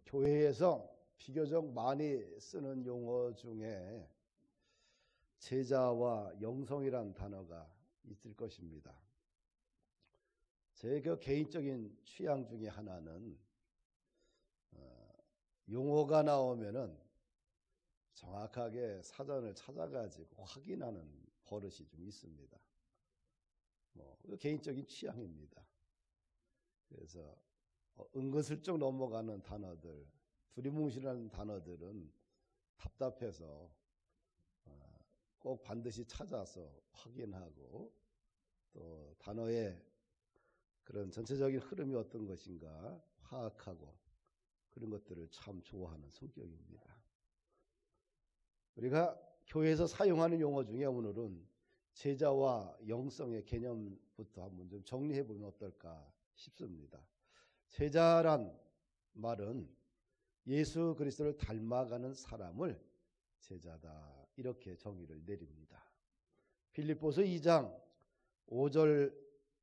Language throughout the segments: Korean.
교회에서 비교적 많이 쓰는 용어 중에 제자와 영성이란 단어가 있을 것입니다. 제 개인적인 취향 중에 하나는 용어가 나오면은 정확하게 사전을 찾아가지고 확인하는 버릇이 좀 있습니다. 개인적인 취향입니다. 그래서 은근슬쩍 넘어가는 단어들, 두리뭉실한 단어들은 답답해서 꼭 반드시 찾아서 확인하고 또 단어의 그런 전체적인 흐름이 어떤 것인가 파악하고 그런 것들을 참 좋아하는 성격입니다. 우리가 교회에서 사용하는 용어 중에 오늘은 제자와 영성의 개념부터 한번 좀 정리해 보면 어떨까 싶습니다. 제자란 말은 예수 그리스도를 닮아가는 사람을 제자다 이렇게 정의를 내립니다. 빌립보서 2장 5절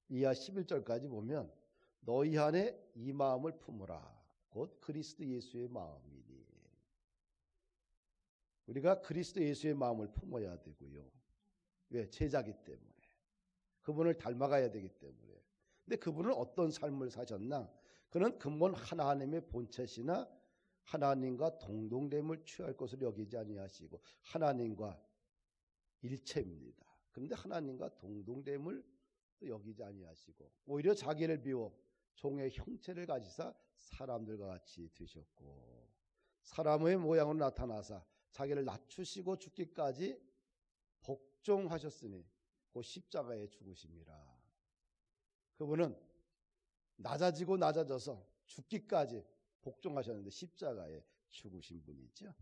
이하 11절까지 보면 너희 안에 이 마음을 품으라 곧 그리스도 예수의 마음이니. 우리가 그리스도 예수의 마음을 품어야 되고요. 왜? 제자기 때문에. 그분을 닮아가야 되기 때문에. 근데 그분은 어떤 삶을 사셨나? 그는 근본 하나님의 본체시나 하나님과 동등됨을 취할 것을 여기지 아니하시고 하나님과 일체입니다. 그런데 하나님과 동등됨을 여기지 아니하시고 오히려 자기를 비워 종의 형체를 가지사 사람들과 같이 되셨고 사람의 모양으로 나타나사 자기를 낮추시고 죽기까지 복종하셨으니 그 십자가에 죽으심이라. 그분은 낮아지고 낮아져서 죽기까지 복종하셨는데 십자가에 죽으신 분이죠.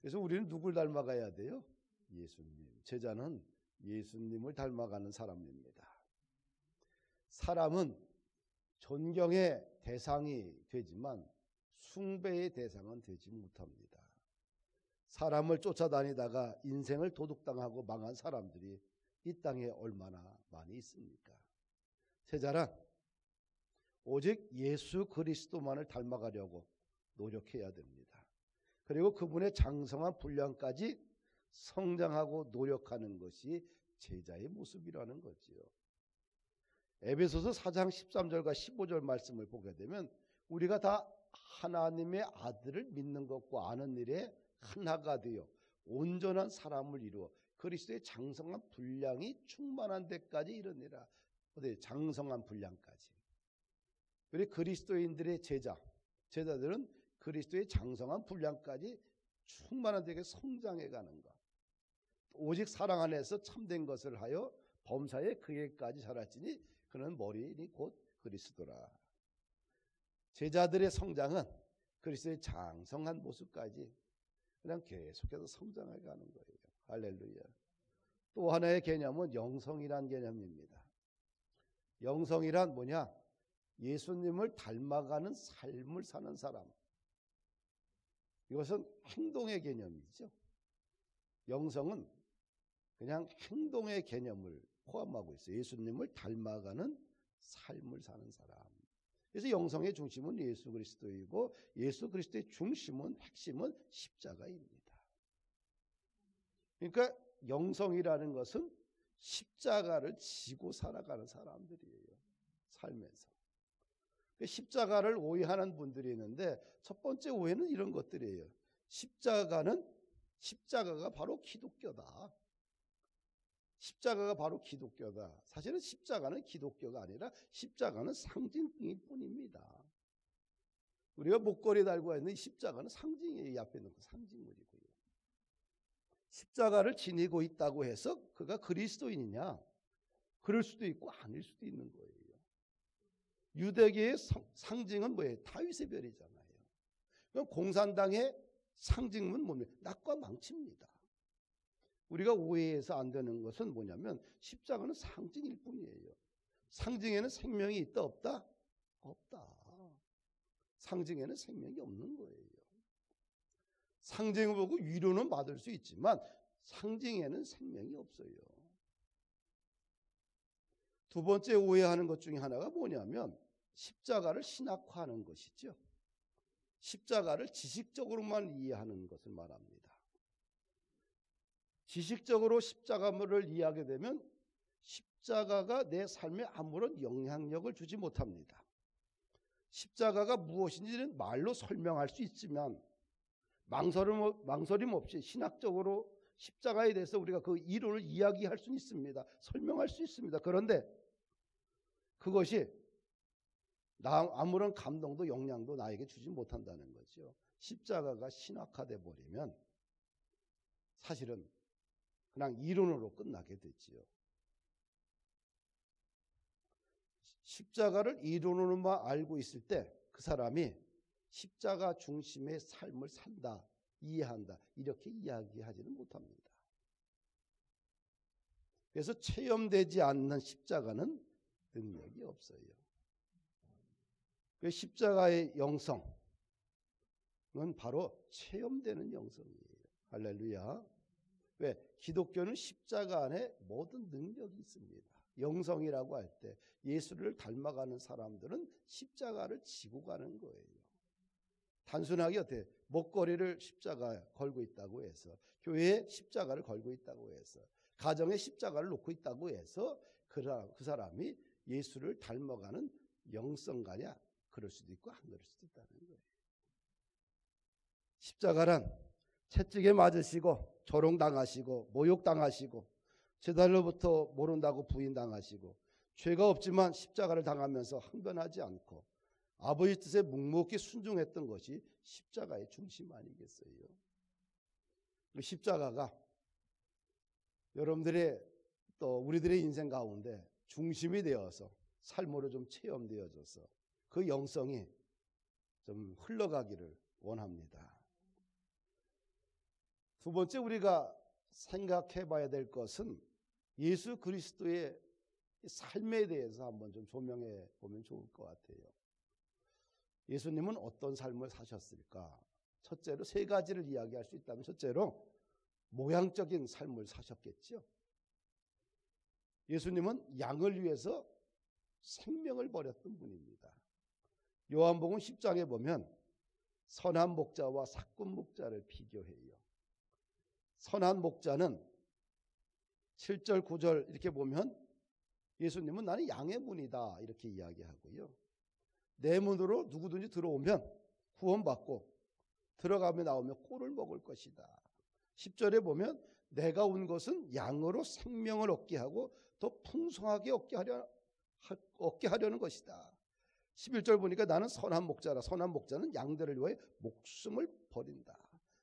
그래서 우리는 누굴 닮아가야 돼요? 예수님. 제자는 예수님을 닮아가는 사람입니다. 사람은 존경의 대상이 되지만 숭배의 대상은 되지 못합니다. 사람을 쫓아다니다가 인생을 도둑당하고 망한 사람들이 이 땅에 얼마나 많이 있습니까? 제자란 오직 예수 그리스도만을 닮아가려고 노력해야 됩니다. 그리고 그분의 장성한 분량까지 성장하고 노력하는 것이 제자의 모습이라는 거지요. 에베소서 4장 13절과 15절 말씀을 보게 되면 우리가 다 하나님의 아들을 믿는 것과 아는 일에 하나가 되어 온전한 사람을 이루어 그리스도의 장성한 분량이 충만한 데까지 이르니라. 장성한 분량까지. 우리 그리스도인들의 제자들은 그리스도의 장성한 분량까지 충만한 데에 성장해 가는 것. 오직 사랑 안에서 참된 것을 하여 범사에 그에까지 자랄지니 그는 머리니 곧 그리스도라. 제자들의 성장은 그리스도의 장성한 모습까지 그냥 계속해서 성장해 가는 거예요. 할렐루야. 또 하나의 개념은 영성이란 개념입니다. 영성이란 뭐냐? 예수님을 닮아가는 삶을 사는 사람. 이것은 행동의 개념이죠. 영성은 그냥 행동의 개념을 포함하고 있어요. 예수님을 닮아가는 삶을 사는 사람. 그래서 영성의 중심은 예수 그리스도이고 예수 그리스도의 중심은 핵심은 십자가입니다. 그러니까 영성이라는 것은 십자가를 지고 살아가는 사람들이에요. 삶에서. 십자가를 오해하는 분들이 있는데 첫 번째 오해는 이런 것들이에요. 십자가가 바로 기독교다. 십자가가 바로 기독교다. 사실은 십자가는 기독교가 아니라 십자가는 상징일 뿐입니다. 우리가 목걸이 달고 있는 십자가는 상징이에요. 이 앞에 있는 상징물이고요. 십자가를 지니고 있다고 해서 그가 그리스도인이냐? 그럴 수도 있고 아닐 수도 있는 거예요. 유대계의 상징은 뭐예요? 다윗의 별이잖아요. 그럼 공산당의 상징은 뭡니까? 낙과 망치입니다. 우리가 오해해서 안 되는 것은 뭐냐면 십자가는 상징일 뿐이에요. 상징에는 생명이 있다 없다? 없다. 상징에는 생명이 없는 거예요. 상징을 보고 위로는 받을 수 있지만 상징에는 생명이 없어요. 두 번째 오해하는 것 중에 하나가 뭐냐면 십자가를 신학화하는 것이죠. 십자가를 지식적으로만 이해하는 것을 말합니다. 지식적으로 십자가를 이해하게 되면 십자가가 내 삶에 아무런 영향력을 주지 못합니다. 십자가가 무엇인지는 말로 설명할 수 있지만 망설임 없이 신학적으로 십자가에 대해서 우리가 그 이론을 이야기할 수 있습니다. 설명할 수 있습니다. 그런데 그것이 아무런 감동도 영향도 나에게 주지 못한다는 거죠. 십자가가 신학화돼 버리면 사실은 그냥 이론으로 끝나게 되지요. 십자가를 이론으로만 알고 있을 때 그 사람이 십자가 중심의 삶을 산다, 이해한다 이렇게 이야기하지는 못합니다. 그래서 체험되지 않는 십자가는 능력이 없어요. 그 십자가의 영성은 바로 체험되는 영성이에요. 할렐루야. 왜? 기독교는 십자가 안에 모든 능력이 있습니다. 영성이라고 할 때 예수를 닮아가는 사람들은 십자가를 지고 가는 거예요. 단순하게 어떻게 목걸이를 십자가에 걸고 있다고 해서, 교회에 십자가를 걸고 있다고 해서, 가정에 십자가를 놓고 있다고 해서 그 사람이 예수를 닮아가는 영성가냐? 그럴 수도 있고 안 그럴 수도 있다는 거예요. 십자가란 채찍에 맞으시고 조롱당하시고 모욕당하시고 제자들로부터 모른다고 부인당하시고 죄가 없지만 십자가를 당하면서 항변하지 않고 아버지 뜻에 묵묵히 순종했던 것이 십자가의 중심 아니겠어요? 십자가가 여러분들의 또 우리들의 인생 가운데 중심이 되어서 삶으로 좀 체험되어져서 그 영성이 좀 흘러가기를 원합니다. 두 번째 우리가 생각해 봐야 될 것은 예수 그리스도의 삶에 대해서 한번 좀 조명해 보면 좋을 것 같아요. 예수님은 어떤 삶을 사셨을까? 첫째로 세 가지를 이야기할 수 있다면, 첫째로 모양적인 삶을 사셨겠죠. 예수님은 양을 위해서 생명을 버렸던 분입니다. 요한복음 10장에 보면 선한 목자와 삭군 목자를 비교해요. 선한 목자는 7절 9절 이렇게 보면 예수님은 나는 양의 문이다 이렇게 이야기하고요. 내 문으로 누구든지 들어오면 구원받고 들어가며 나오며 꼴을 먹을 것이다. 10절에 보면 내가 온 것은 양으로 생명을 얻게 하고 더 풍성하게 얻게 하려는 것이다. 11절 보니까 나는 선한 목자라. 선한 목자는 양들을 위해 목숨을 버린다.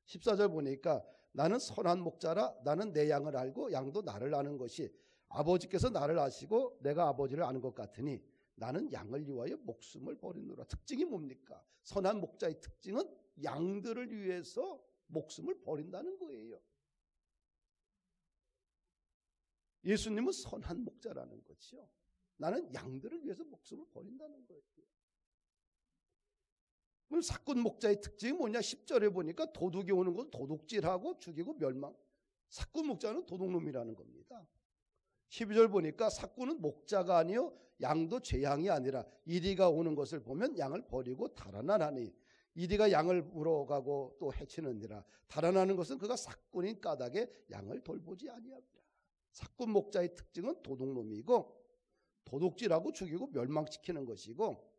14절 보니까 나는 선한 목자라. 나는 내 양을 알고 양도 나를 아는 것이 아버지께서 나를 아시고 내가 아버지를 아는 것 같으니 나는 양을 위하여 목숨을 버리노라. 특징이 뭡니까? 선한 목자의 특징은 양들을 위해서 목숨을 버린다는 거예요. 예수님은 선한 목자라는 거죠. 나는 양들을 위해서 목숨을 버린다는 거예요. 그럼 삭군 목자의 특징이 뭐냐? 10절에 보니까 도둑이 오는 것은 도둑질하고 죽이고 멸망. 삭군 목자는 도둑놈이라는 겁니다. 12절 보니까 삭군은 목자가 아니요 양도 제양이 아니라 이리가 오는 것을 보면 양을 버리고 달아나나니 이리가 양을 물어가고 또 해치느니라. 달아나는 것은 그가 삭군인 까닭에 양을 돌보지 아니하리라. 삭군 목자의 특징은 도둑놈이고 도둑질하고 죽이고 멸망시키는 것이고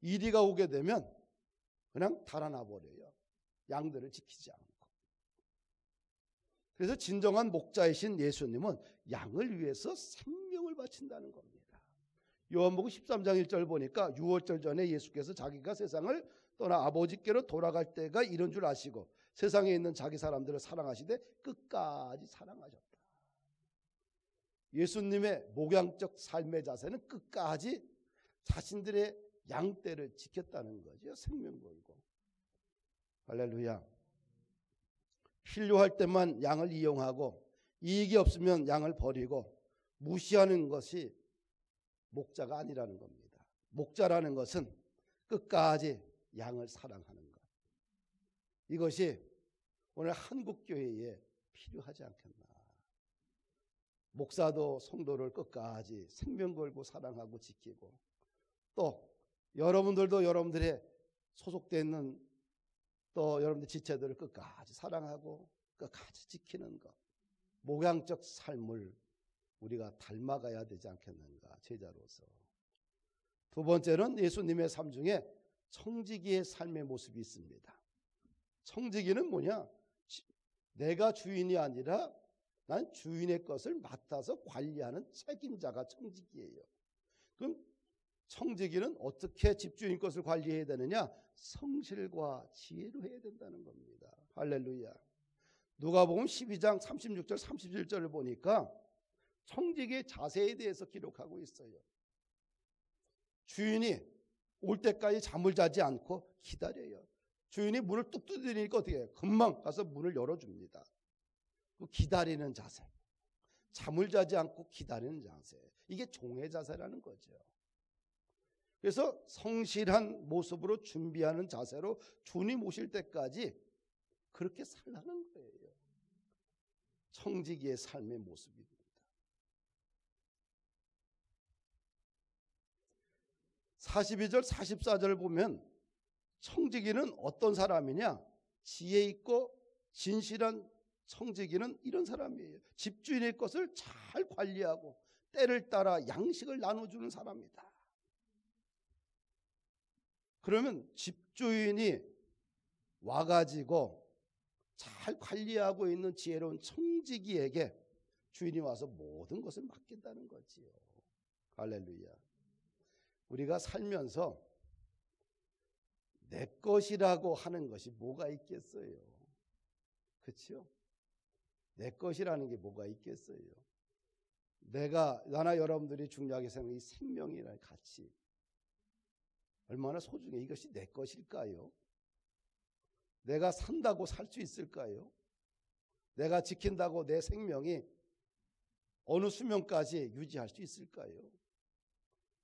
이리가 오게 되면 그냥 달아나 버려요. 양들을 지키지 않고. 그래서 진정한 목자이신 예수님은 양을 위해서 생명을 바친다는 겁니다. 요한복음 13장 1절 보니까 유월절 전에 예수께서 자기가 세상을 떠나 아버지께로 돌아갈 때가 이런 줄 아시고 세상에 있는 자기 사람들을 사랑하시되 끝까지 사랑하셨다. 예수님의 목양적 삶의 자세는 끝까지 자신들의 양떼를 지켰다는 거죠. 생명 걸고. 할렐루야. 필요할 때만 양을 이용하고 이익이 없으면 양을 버리고 무시하는 것이 목자가 아니라는 겁니다. 목자라는 것은 끝까지 양을 사랑하는 것. 이것이 오늘 한국교회에 필요하지 않겠나. 목사도 성도를 끝까지 생명 걸고 사랑하고 지키고 또 여러분들도 여러분들의 소속되어 있는 또 여러분들 지체들을 끝까지 사랑하고 끝까지 지키는 것, 목양적 삶을 우리가 닮아가야 되지 않겠는가, 제자로서. 두 번째는 예수님의 삶 중에 청지기의 삶의 모습이 있습니다. 청지기는 뭐냐? 내가 주인이 아니라 난 주인의 것을 맡아서 관리하는 책임자가 청지기예요. 그럼 청지기는 어떻게 집주인 것을 관리해야 되느냐? 성실과 지혜로 해야 된다는 겁니다. 할렐루야. 누가복음 12장 36절 37절을 보니까 청지기의 자세에 대해서 기록하고 있어요. 주인이 올 때까지 잠을 자지 않고 기다려요. 주인이 문을 뚝 두드리니까 어떻게 해요? 금방 가서 문을 열어줍니다. 기다리는 자세, 잠을 자지 않고 기다리는 자세, 이게 종의 자세라는 거죠. 그래서 성실한 모습으로 준비하는 자세로 주님 오실 때까지 그렇게 살라는 거예요. 청지기의 삶의 모습입니다. 42절 44절을 보면 청지기는 어떤 사람이냐? 지혜 있고 진실한 청지기는 이런 사람이에요. 집주인의 것을 잘 관리하고 때를 따라 양식을 나눠주는 사람이다. 그러면 집주인이 와가지고 잘 관리하고 있는 지혜로운 청지기에게 주인이 와서 모든 것을 맡긴다는 거지요. 할렐루야. 우리가 살면서 내 것이라고 하는 것이 뭐가 있겠어요? 그렇죠? 내 것이라는 게 뭐가 있겠어요? 나나 여러분들이 중요하게 생각하는 이 생명이라는 가치, 얼마나 소중해. 이것이 내 것일까요? 내가 산다고 살 수 있을까요? 내가 지킨다고 내 생명이 어느 수명까지 유지할 수 있을까요?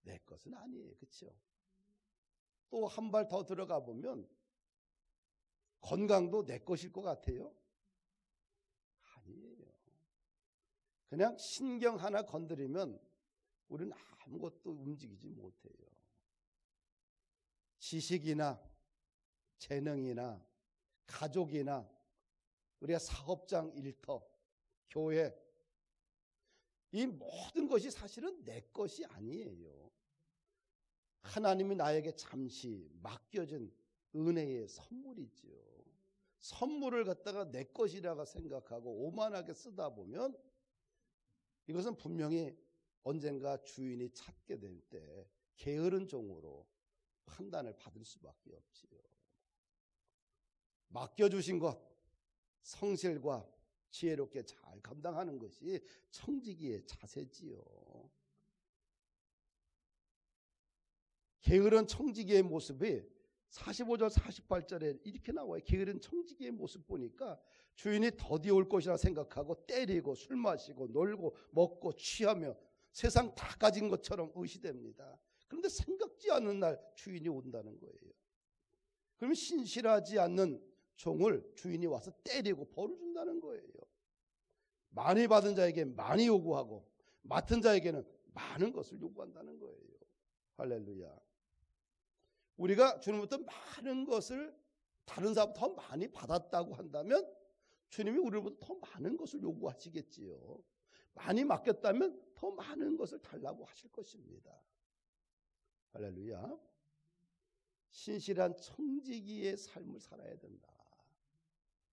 내 것은 아니에요. 그렇죠? 또 한 발 더 들어가 보면 건강도 내 것일 것 같아요? 아니에요. 그냥 신경 하나 건드리면 우리는 아무것도 움직이지 못해요. 지식이나 재능이나 가족이나 우리가 사업장 일터, 교회, 이 모든 것이 사실은 내 것이 아니에요. 하나님이 나에게 잠시 맡겨준 은혜의 선물이죠. 선물을 갖다가 내 것이라고 생각하고 오만하게 쓰다 보면 이것은 분명히 언젠가 주인이 찾게 될 때 게으른 종으로 판단을 받을 수밖에 없지요. 맡겨주신 것, 성실과 지혜롭게 잘 감당하는 것이 청지기의 자세지요. 게으른 청지기의 모습이 45절 48절에 이렇게 나와요. 게으른 청지기의 모습 보니까 주인이 더디 올 것이라 생각하고 때리고 술 마시고 놀고 먹고 취하며 세상 다 가진 것처럼 의시됩니다. 그런데 생각지 않는 날 주인이 온다는 거예요. 그러면 신실하지 않는 종을 주인이 와서 때리고 벌을 준다는 거예요. 많이 받은 자에게 많이 요구하고 맡은 자에게는 많은 것을 요구한다는 거예요. 할렐루야. 우리가 주님부터 많은 것을 다른 사람보다 더 많이 받았다고 한다면 주님이 우리로부터 더 많은 것을 요구하시겠지요. 많이 맡겼다면 더 많은 것을 달라고 하실 것입니다. 할렐루야. 신실한 청지기의 삶을 살아야 된다.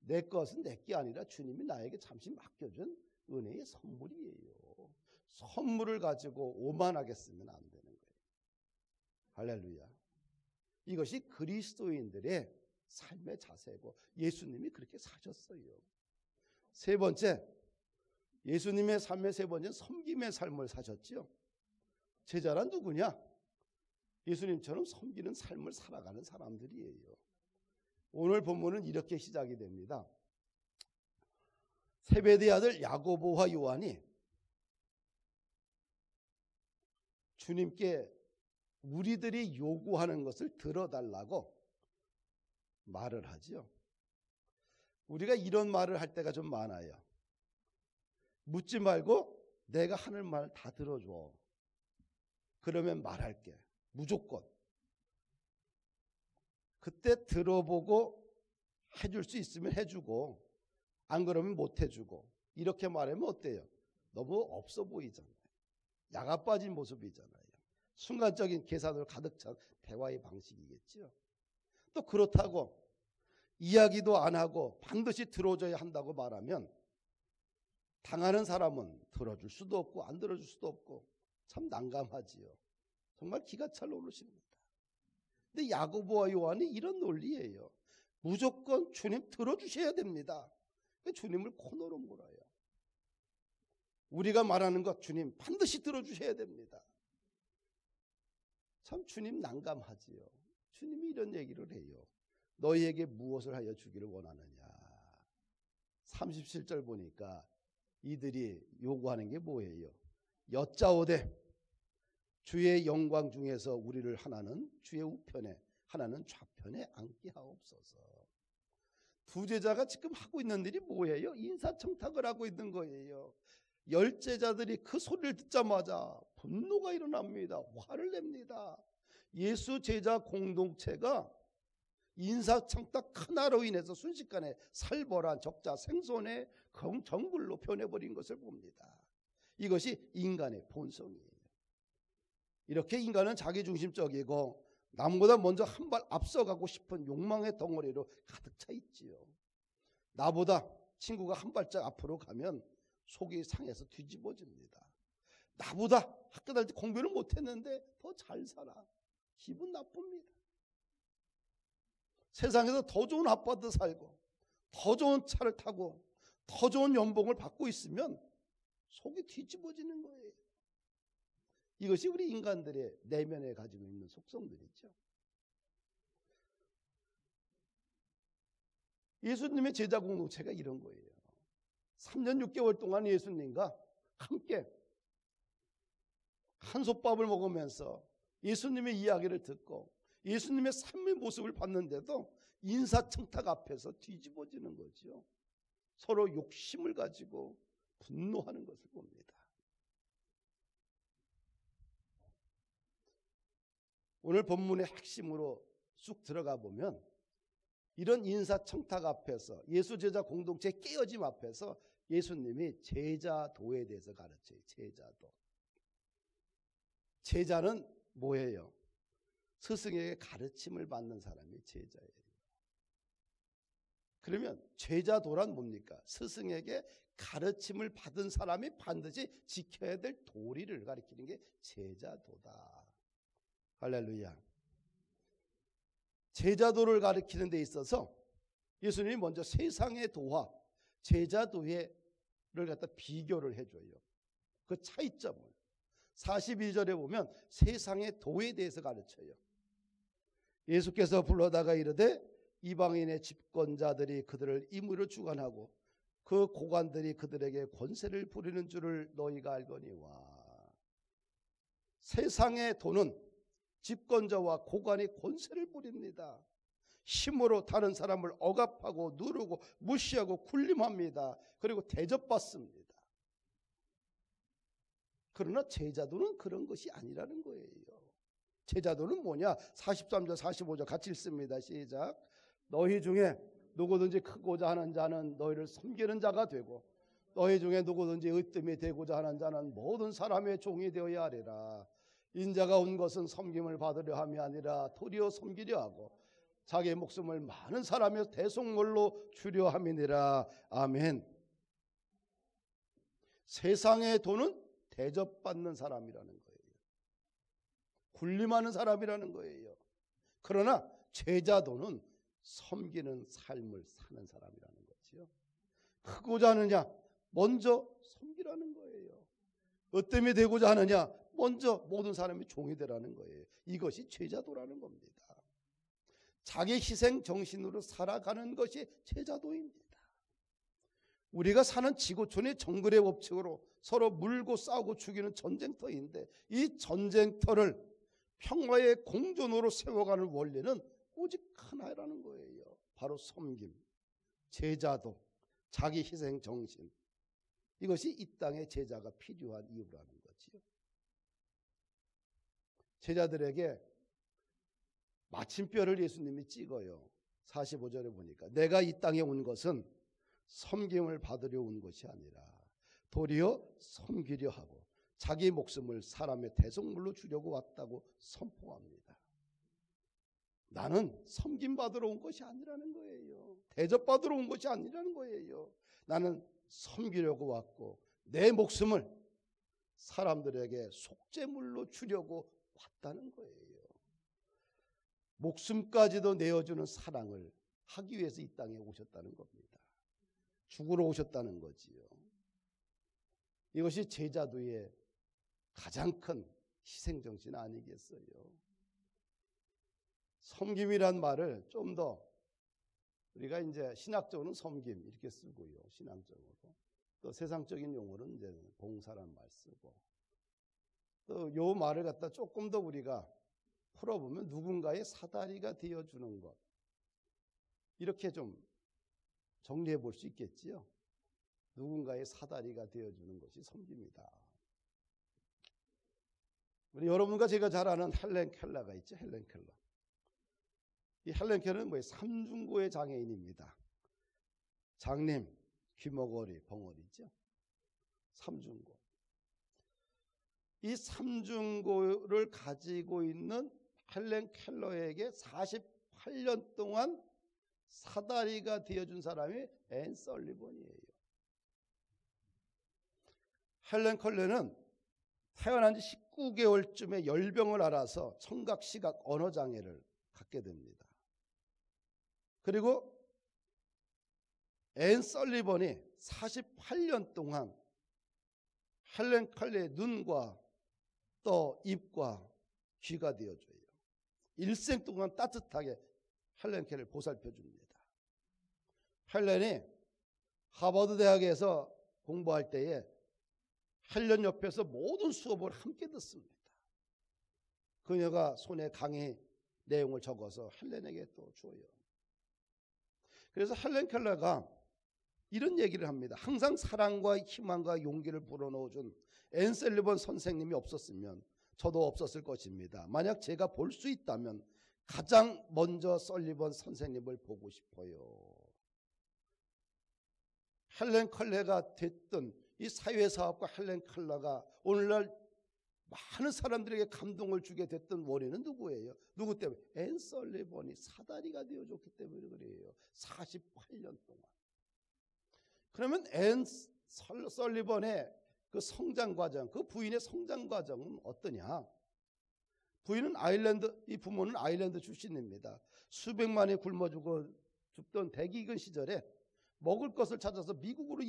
내 것은 내 게 아니라 주님이 나에게 잠시 맡겨준 은혜의 선물이에요. 선물을 가지고 오만하게 쓰면 안 되는 거예요. 할렐루야. 이것이 그리스도인들의 삶의 자세고 예수님이 그렇게 사셨어요. 세 번째, 예수님의 삶의 세 번째는 섬김의 삶을 사셨죠. 제자란 누구냐? 예수님처럼 섬기는 삶을 살아가는 사람들이에요. 오늘 본문은 이렇게 시작이 됩니다. 세베대의 아들 야고보와 요한이 주님께 우리들이 요구하는 것을 들어달라고 말을 하죠. 우리가 이런 말을 할 때가 좀 많아요. 묻지 말고 내가 하는 말 다 들어줘. 그러면 말할게. 무조건. 그때 들어보고 해줄 수 있으면 해주고 안 그러면 못 해주고 이렇게 말하면 어때요? 너무 없어 보이잖아요. 야가 빠진 모습이잖아요. 순간적인 계산으로 가득 찬 대화의 방식이겠죠. 또 그렇다고 이야기도 안 하고 반드시 들어줘야 한다고 말하면 당하는 사람은 들어줄 수도 없고 안 들어줄 수도 없고 참 난감하지요. 정말 기가 찰 노릇입니다. 근데 야고보와 요한이 이런 논리예요. 무조건 주님 들어주셔야 됩니다. 주님을 코너로 몰아요. 우리가 말하는 것 주님 반드시 들어주셔야 됩니다. 참 주님 난감하지요. 주님이 이런 얘기를 해요. 너희에게 무엇을 하여 주기를 원하느냐. 37절 보니까 이들이 요구하는 게 뭐예요? 여짜오되 주의 영광 중에서 우리를 하나는 주의 우편에 하나는 좌편에 앉게 하옵소서. 두 제자가 지금 하고 있는 일이 뭐예요? 인사청탁을 하고 있는 거예요. 열 제자들이 그 소리를 듣자마자 분노가 일어납니다. 화를 냅니다. 예수 제자 공동체가 인사청탁 하나로 인해서 순식간에 살벌한 적자 생존의 정글로 변해버린 것을 봅니다. 이것이 인간의 본성이에요. 이렇게 인간은 자기중심적이고 남보다 먼저 한 발 앞서가고 싶은 욕망의 덩어리로 가득 차 있지요. 나보다 친구가 한 발짝 앞으로 가면 속이 상해서 뒤집어집니다. 나보다 학교 다닐 때 공부를 못했는데 더 잘 살아. 기분 나쁩니다. 세상에서 더 좋은 아파트 살고 더 좋은 차를 타고 더 좋은 연봉을 받고 있으면 속이 뒤집어지는 거예요. 이것이 우리 인간들의 내면에 가지고 있는 속성들이죠. 예수님의 제자 공동체가 이런 거예요. 3년 6개월 동안 예수님과 함께 한솥밥을 먹으면서 예수님의 이야기를 듣고 예수님의 삶의 모습을 봤는데도 인사청탁 앞에서 뒤집어지는 거죠. 서로 욕심을 가지고 분노하는 것을 봅니다. 오늘 본문의 핵심으로 쑥 들어가 보면 이런 인사청탁 앞에서 예수 제자 공동체 깨어짐 앞에서 예수님이 제자도에 대해서 가르쳐요. 제자도. 제자는 뭐예요? 스승에게 가르침을 받는 사람이 제자예요. 그러면 제자도란 뭡니까? 스승에게 가르침을 받은 사람이 반드시 지켜야 될 도리를 가리키는 게 제자도다. 할렐루야. 제자도를 가리키는 데 있어서 예수님이 먼저 세상의 도와 제자도를 갖다 비교를 해줘요. 그 차이점을 41절에 보면 세상의 도에 대해서 가르쳐요. 예수께서 불러다가 이르되 이방인의 집권자들이 그들을 임의로 주관하고 그 고관들이 그들에게 권세를 부리는 줄을 너희가 알거니와. 세상의 도는 집권자와 고관이 권세를 부립니다. 힘으로 다른 사람을 억압하고 누르고 무시하고 군림합니다. 그리고 대접받습니다. 그러나 제자도는 그런 것이 아니라는 거예요. 제자도는 뭐냐? 43절 45절 같이 읽습니다. 시작. 너희 중에 누구든지 크고자 하는 자는 너희를 섬기는 자가 되고 너희 중에 누구든지 으뜸이 되고자 하는 자는 모든 사람의 종이 되어야 하리라. 인자가 온 것은 섬김을 받으려 함이 아니라 도리어 섬기려 하고 자기의 목숨을 많은 사람의 대속물로 주려 함이니라. 아멘. 세상의 도는 대접받는 사람이라는 거예요. 군림하는 사람이라는 거예요. 그러나 제자도는 섬기는 삶을 사는 사람이라는 거죠. 크고자 하느냐? 먼저 섬기라는 거예요. 으뜸이 되고자 하느냐? 먼저 모든 사람이 종이 되라는 거예요. 이것이 제자도라는 겁니다. 자기 희생 정신으로 살아가는 것이 제자도입니다. 우리가 사는 지구촌이 정글의 법칙으로 서로 물고 싸우고 죽이는 전쟁터인데 이 전쟁터를 평화의 공존으로 세워가는 원리는 오직 하나라는 거예요. 바로 섬김, 제자도, 자기 희생 정신. 이것이 이 땅에 제자가 필요한 이유라는 거지요. 제자들에게 마침뼈를 예수님이 찍어요. 45절에 보니까 내가 이 땅에 온 것은 섬김을 받으려 온 것이 아니라 도리어 섬기려 하고 자기 목숨을 사람의 대속물로 주려고 왔다고 선포합니다. 나는 섬김받으러 온 것이 아니라는 거예요. 대접받으러 온 것이 아니라는 거예요. 나는 섬기려고 왔고 내 목숨을 사람들에게 속죄물로 주려고 왔다는 거예요. 목숨까지도 내어주는 사랑을 하기 위해서 이 땅에 오셨다는 겁니다. 죽으러 오셨다는 거지요. 이것이 제자도의 가장 큰 희생정신 아니겠어요? 섬김이란 말을 좀 더 우리가 이제 신학적으로는 섬김 이렇게 쓰고요. 신앙적으로. 또 세상적인 용어는 이제 봉사란 말 쓰고. 또 요 말을 갖다 조금 더 우리가 풀어보면 누군가의 사다리가 되어주는 것. 이렇게 좀 정리해 볼 수 있겠지요. 누군가의 사다리가 되어주는 것이 섬깁니다. 우리 여러분과 제가 잘 아는 헬렌 켈러가 있죠. 헬렌 켈러. 이 헬렌 켈러는 뭐예요? 삼중고의 장애인입니다. 장님, 귀머거리, 벙어리죠. 삼중고. 이 삼중고를 가지고 있는 헬렌 켈러에게 48년 동안 사다리가 되어준 사람이 앤 설리번이에요. 헬렌 켈러는 태어난 지 19개월쯤에 열병을 앓아서 청각, 시각, 언어 장애를 갖게 됩니다. 그리고 앤 설리번이 48년 동안 헬렌 켈러의 눈과 또 입과 귀가 되어줘요. 일생 동안 따뜻하게 헬렌 켈러를 보살펴 줍니다. 헬렌이 하버드 대학에서 공부할 때에 헬렌 옆에서 모든 수업을 함께 듣습니다. 그녀가 손에 강의 내용을 적어서 헬렌에게 또 줘요. 그래서 헬렌 켈러가 이런 얘기를 합니다. 항상 사랑과 희망과 용기를 불어넣어준 앤 설리번 선생님이 없었으면 저도 없었을 것입니다. 만약 제가 볼 수 있다면 가장 먼저 설리번 선생님을 보고 싶어요. 헬렌 켈러가 됐던 이 사회사업가 헬렌 켈러가 오늘날 많은 사람들에게 감동을 주게 됐던 원인은 누구예요? 누구 때문에? 앤 설리번이 사다리가 되어줬기 때문에 그래요. 48년 동안. 그러면 앤 설리번의 그 성장 과정, 그 부인의 성장 과정은 어떠냐? 부인은 이 부모는 아일랜드 출신입니다. 수백만이 굶어 죽던 대기근 시절에 먹을 것을 찾아서 미국으로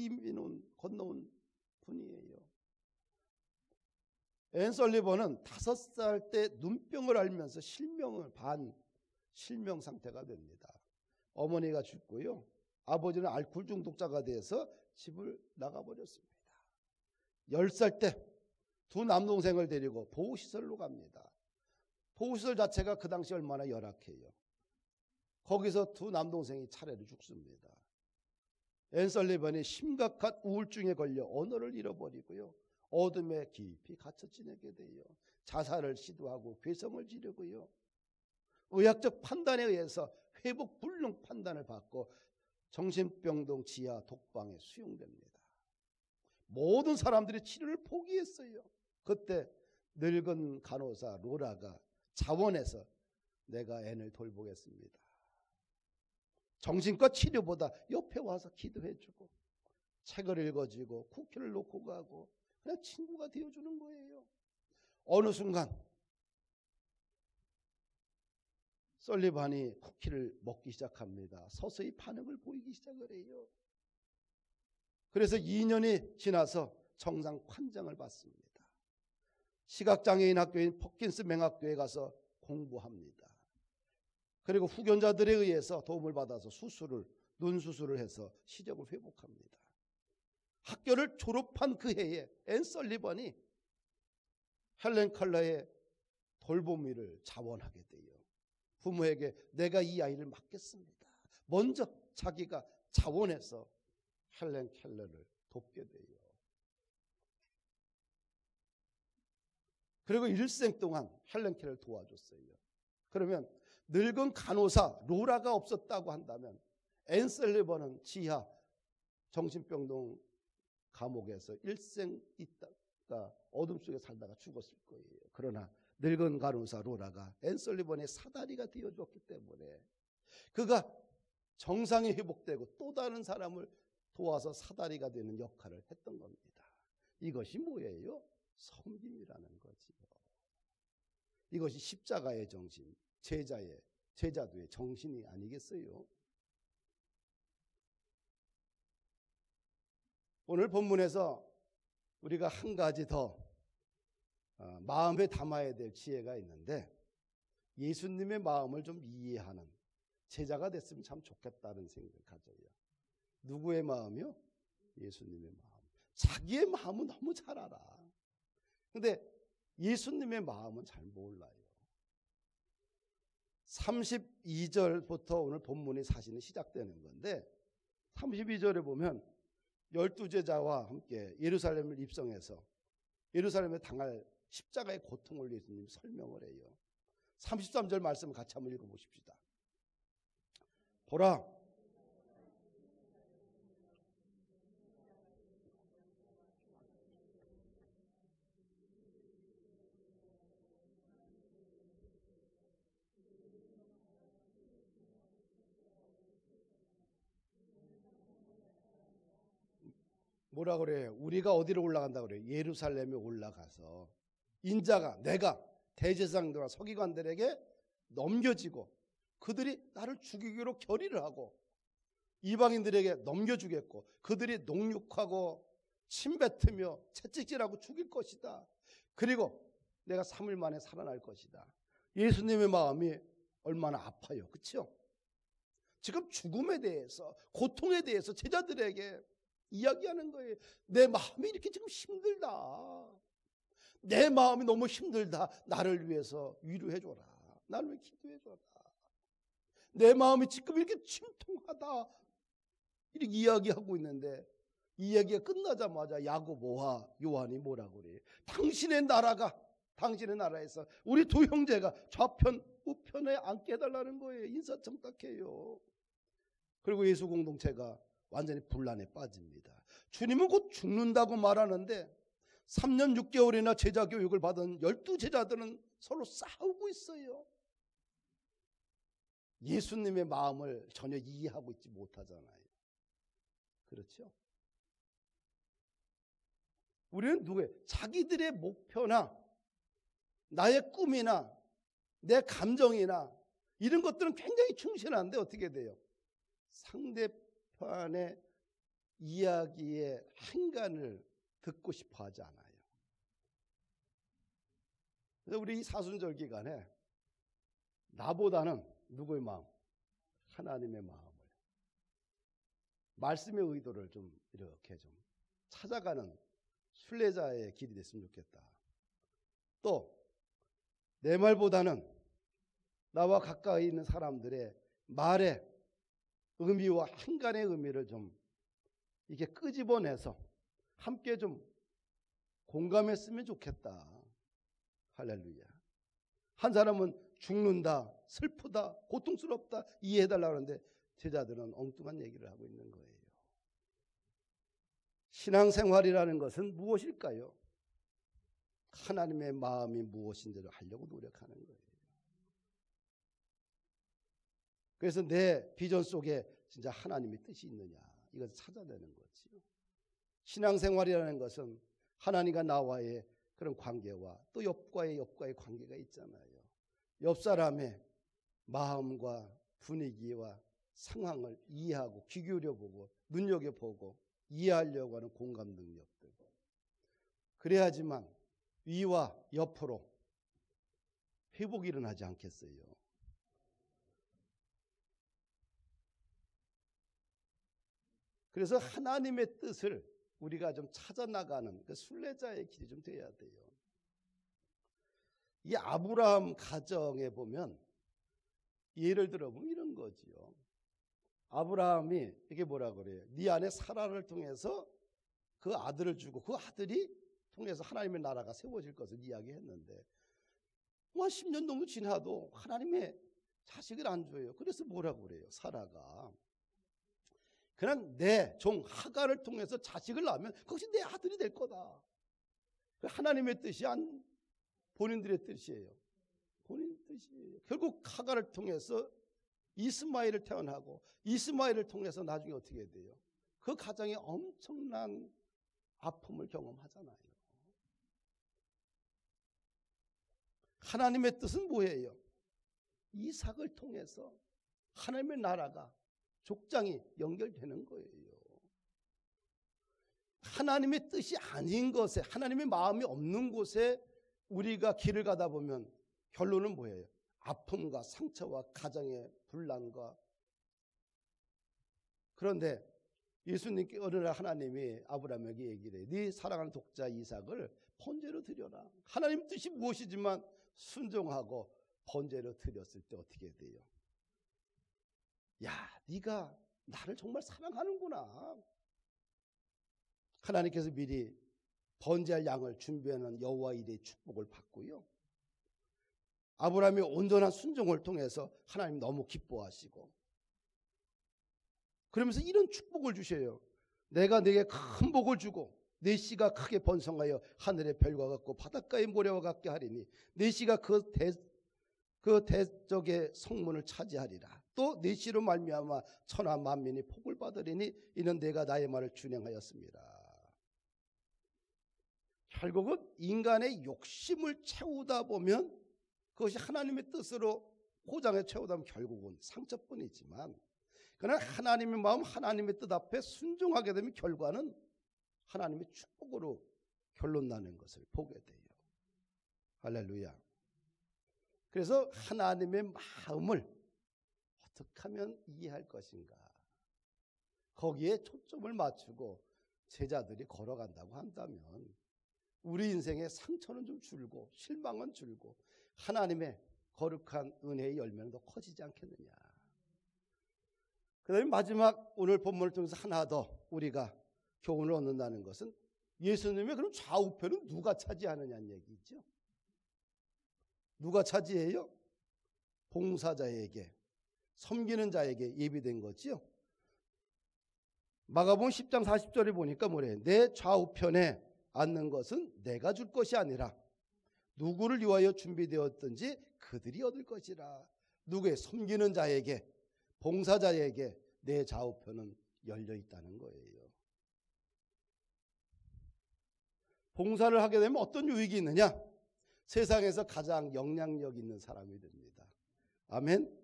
건너온 분이에요. 앤 설리번은 5살 때 눈병을 앓면서 실명 상태가 됩니다. 어머니가 죽고요. 아버지는 알코올 중독자가 돼서 집을 나가버렸습니다. 10살 때 두 남동생을 데리고 보호시설로 갑니다. 보호시설 자체가 그 당시 얼마나 열악해요. 거기서 두 남동생이 차례로 죽습니다. 앤 설리번이 심각한 우울증에 걸려 언어를 잃어버리고요. 어둠에 깊이 갇혀 지내게 돼요. 자살을 시도하고 괴성을 지르고요. 의학적 판단에 의해서 회복 불능 판단을 받고 정신병동 지하 독방에 수용됩니다. 모든 사람들이 치료를 포기했어요. 그때 늙은 간호사 로라가 자원해서 내가 앤을 돌보겠습니다. 정신과 치료보다 옆에 와서 기도해주고 책을 읽어주고 쿠키를 놓고 가고 그냥 친구가 되어주는 거예요. 어느 순간 설리번이 쿠키를 먹기 시작합니다. 서서히 반응을 보이기 시작을 해요. 그래서 2년이 지나서 정상 판정을 받습니다. 시각장애인 학교인 퍼킨스 맹학교에 가서 공부합니다. 그리고 후견자들에 의해서 도움을 받아서 눈 수술을 해서 시력을 회복합니다. 학교를 졸업한 그 해에 앤 설리번이 헬렌 켈러의 돌보미를 자원하게 돼요. 부모에게 내가 이 아이를 맡겠습니다. 먼저 자기가 자원해서 헬렌 켈러를 돕게 돼요. 그리고 일생 동안 헬렌 켈러를 도와줬어요. 그러면 늙은 간호사 로라가 없었다고 한다면 앤 설리번은 지하 정신병동 감옥에서 일생 있다가 어둠 속에 살다가 죽었을 거예요. 그러나 늙은 간호사 로라가 앤 설리번의 사다리가 되어줬기 때문에 그가 정상이 회복되고 또 다른 사람을 도와서 사다리가 되는 역할을 했던 겁니다. 이것이 뭐예요? 섬김이라는 거지요. 이것이 십자가의 정신, 제자도의 정신이 아니겠어요? 오늘 본문에서 우리가 한 가지 더 마음에 담아야 될 지혜가 있는데, 예수님의 마음을 좀 이해하는 제자가 됐으면 참 좋겠다는 생각을 가져요. 누구의 마음이요? 예수님의 마음. 자기의 마음은 너무 잘 알아. 근데 예수님의 마음은 잘 몰라요. 32절부터 오늘 본문이 사실은 시작되는 건데, 32절에 보면 12제자와 함께 예루살렘을 입성해서 예루살렘에 당할 십자가의 고통을 예수님이 설명을 해요. 33절 말씀 같이 한번 읽어보십시다. 보라, 뭐라 그래요? 우리가 어디로 올라간다 그래요? 예루살렘에 올라가서 인자가, 내가 대제사장들과 서기관들에게 넘겨지고 그들이 나를 죽이기로 결의를 하고 이방인들에게 넘겨주겠고 그들이 농육하고 침뱉으며 채찍질하고 죽일 것이다. 그리고 내가 3일 만에 살아날 것이다. 예수님의 마음이 얼마나 아파요. 그렇죠? 지금 죽음에 대해서, 고통에 대해서 제자들에게 이야기하는 거예요. 내 마음이 이렇게 지금 힘들다. 내 마음이 너무 힘들다. 나를 위해서 위로해줘라. 나를 위해 기도해줘라. 내 마음이 지금 이렇게 침통하다. 이렇게 이야기하고 있는데, 이 이야기가 끝나자마자 야고보와 요한이 뭐라고 그래요? 당신의 나라에서 우리 두 형제가 좌편 우편에 앉게 해달라는 거예요. 인사청탁해요. 그리고 예수 공동체가 완전히 분란에 빠집니다. 주님은 곧 죽는다고 말하는데 3년 6개월이나 제자 교육을 받은 12제자들은 서로 싸우고 있어요. 예수님의 마음을 전혀 이해하고 있지 못하잖아요. 그렇죠? 우리는 누구예요? 자기들의 목표나 나의 꿈이나 내 감정이나 이런 것들은 굉장히 충실한데 어떻게 돼요? 상대편의 이야기의 행간을 듣고 싶어 하지 않아요. 그래서 우리 이 사순절 기간에 나보다는 누구의 마음? 하나님의 마음을, 말씀의 의도를 좀 이렇게 좀 찾아가는 순례자의 길이 됐으면 좋겠다. 또 내 말보다는 나와 가까이 있는 사람들의 말의 의미와 행간의 의미를 좀 이렇게 끄집어내서 함께 좀 공감했으면 좋겠다. 할렐루야. 한 사람은 죽는다, 슬프다, 고통스럽다 이해해달라고 하는데 제자들은 엉뚱한 얘기를 하고 있는 거예요. 신앙생활이라는 것은 무엇일까요? 하나님의 마음이 무엇인지를 하려고 노력하는 거예요. 그래서 내 비전 속에 진짜 하나님의 뜻이 있느냐, 이것을 찾아내는 거지요. 신앙생활이라는 것은 하나님과 나와의 그런 관계와 또 옆과의 관계가 있잖아요. 옆 사람의 마음과 분위기와 상황을 이해하고 귀 기울여보고 눈여겨보고 이해하려고 하는 공감 능력들. 그래야지만 위와 옆으로 회복이 일어나지 않겠어요. 그래서 하나님의 뜻을 우리가 좀 찾아나가는 그 순례자의 길이 좀 돼야 돼요. 이 아브라함 가정에 보면 예를 들어보면 이런 거지요. 아브라함이 이게 뭐라 그래요? 네 아내 사라를 통해서 그 아들을 주고 그 아들이 통해서 하나님의 나라가 세워질 것을 이야기했는데 뭐 10년 정도 지나도 하나님의 자식을 안 줘요. 그래서 뭐라고 그래요? 사라가 그냥 내 종 하갈을 통해서 자식을 낳으면 그것이 내 아들이 될 거다. 하나님의 뜻이 안 본인들의 뜻이에요. 본인 뜻이에요. 결국 하갈을 통해서 이스마엘을 태어나고 이스마엘을 통해서 나중에 어떻게 돼요? 그 가정에 엄청난 아픔을 경험하잖아요. 하나님의 뜻은 뭐예요? 이삭을 통해서 하나님의 나라가 족장이 연결되는 거예요. 하나님의 뜻이 아닌 것에, 하나님의 마음이 없는 곳에 우리가 길을 가다 보면 결론은 뭐예요? 아픔과 상처와 가정의 분란과. 그런데 예수님께 어느 날 하나님이 아브라함에게 얘기를 해요. 네 사랑하는 독자 이삭을 번제로 드려라. 하나님 뜻이 무엇이지만 순종하고 번제로 드렸을 때 어떻게 돼요? 야, 네가 나를 정말 사랑하는구나. 하나님께서 미리 번제할 양을 준비하는 여호와 일의 축복을 받고요. 아브라함의 온전한 순종을 통해서 하나님 너무 기뻐하시고, 그러면서 이런 축복을 주셔요. 내가 네게 큰 복을 주고 네 씨가 크게 번성하여 하늘의 별과 같고 바닷가의 모래와 같게 하리니 네 씨가 그 대적의 성문을 차지하리라. 또 네 씨로 말미암아 천하 만민이 복을 받으리니 이는 내가 나의 말을 준행하였습니다. 결국은 인간의 욕심을 채우다 보면 그것이 하나님의 뜻으로 포장해 채우다 보면 결국은 상처뿐이지만, 그러나 하나님의 마음, 하나님의 뜻 앞에 순종하게 되면 결과는 하나님의 축복으로 결론 나는 것을 보게 돼요. 할렐루야. 그래서 하나님의 마음을 어떻게 하면 이해할 것인가, 거기에 초점을 맞추고 제자들이 걸어간다고 한다면 우리 인생의 상처는 좀 줄고 실망은 줄고 하나님의 거룩한 은혜의 열매는 더 커지지 않겠느냐. 그 다음에 마지막 오늘 본문을 통해서 하나 더 우리가 교훈을 얻는다는 것은 예수님의 그럼 좌우편은 누가 차지하느냐는 얘기죠. 누가 차지해요? 봉사자에게, 섬기는 자에게 예비된 거지요. 마가복음 10장 40절에 보니까 뭐래요? 내 좌우편에 앉는 것은 내가 줄 것이 아니라 누구를 위하여 준비되었든지 그들이 얻을 것이라. 누구의? 섬기는 자에게, 봉사자에게 내 좌우편은 열려 있다는 거예요. 봉사를 하게 되면 어떤 유익이 있느냐? 세상에서 가장 영향력 있는 사람이 됩니다. 아멘.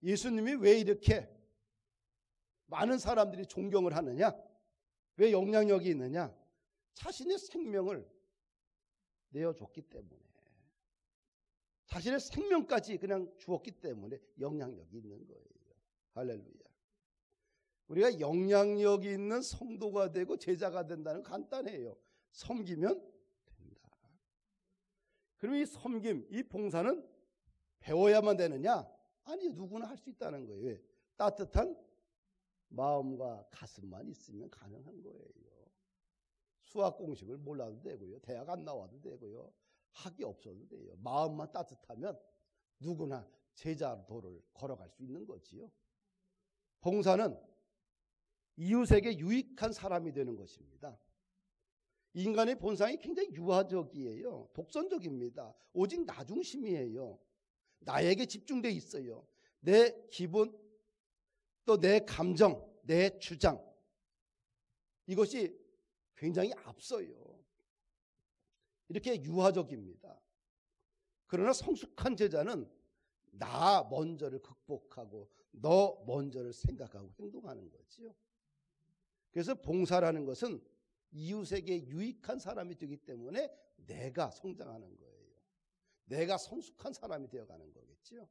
예수님이 왜 이렇게 많은 사람들이 존경을 하느냐? 왜 영향력이 있느냐? 자신의 생명을 내어줬기 때문에, 자신의 생명까지 그냥 주었기 때문에 영향력이 있는 거예요. 할렐루야. 우리가 영향력이 있는 성도가 되고 제자가 된다는 건 간단해요. 섬기면 된다. 그럼 이 섬김, 이 봉사는 배워야만 되느냐? 아니, 누구나 할 수 있다는 거예요. 왜? 따뜻한 마음과 가슴만 있으면 가능한 거예요. 수학 공식을 몰라도 되고요. 대학 안 나와도 되고요. 학이 없어도 돼요. 마음만 따뜻하면 누구나 제자 도를 걸어갈 수 있는 거지요. 봉사는 이웃에게 유익한 사람이 되는 것입니다. 인간의 본성이 굉장히 유아적이에요. 독선적입니다. 오직 나 중심이에요. 나에게 집중돼 있어요. 내 기분, 또 내 감정, 내 주장, 이것이 굉장히 앞서요. 이렇게 유아적입니다. 그러나 성숙한 제자는 나 먼저를 극복하고 너 먼저를 생각하고 행동하는 거지요. 그래서 봉사라는 것은 이웃에게 유익한 사람이 되기 때문에 내가 성장하는 거예요. 내가 성숙한 사람이 되어가는 거겠지요.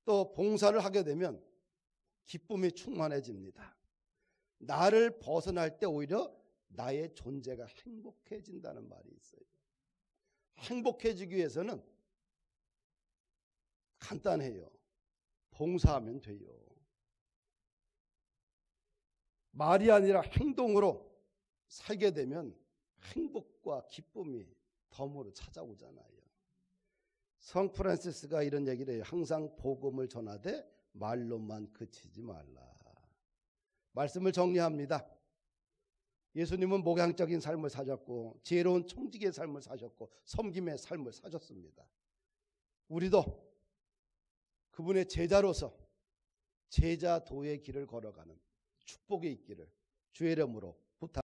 또 봉사를 하게 되면 기쁨이 충만해집니다. 나를 벗어날 때 오히려 나의 존재가 행복해진다는 말이 있어요. 행복해지기 위해서는 간단해요. 봉사하면 돼요. 말이 아니라 행동으로 살게 되면 행복과 기쁨이 덤으로 찾아오잖아요. 성 프란시스가 이런 얘기를 해요. 항상 복음을 전하되 말로만 그치지 말라. 말씀을 정리합니다. 예수님은 목양적인 삶을 사셨고 지혜로운 총직의 삶을 사셨고 섬김의 삶을 사셨습니다. 우리도 그분의 제자로서 제자도의 길을 걸어가는 축복이 있기를 주의 이름으로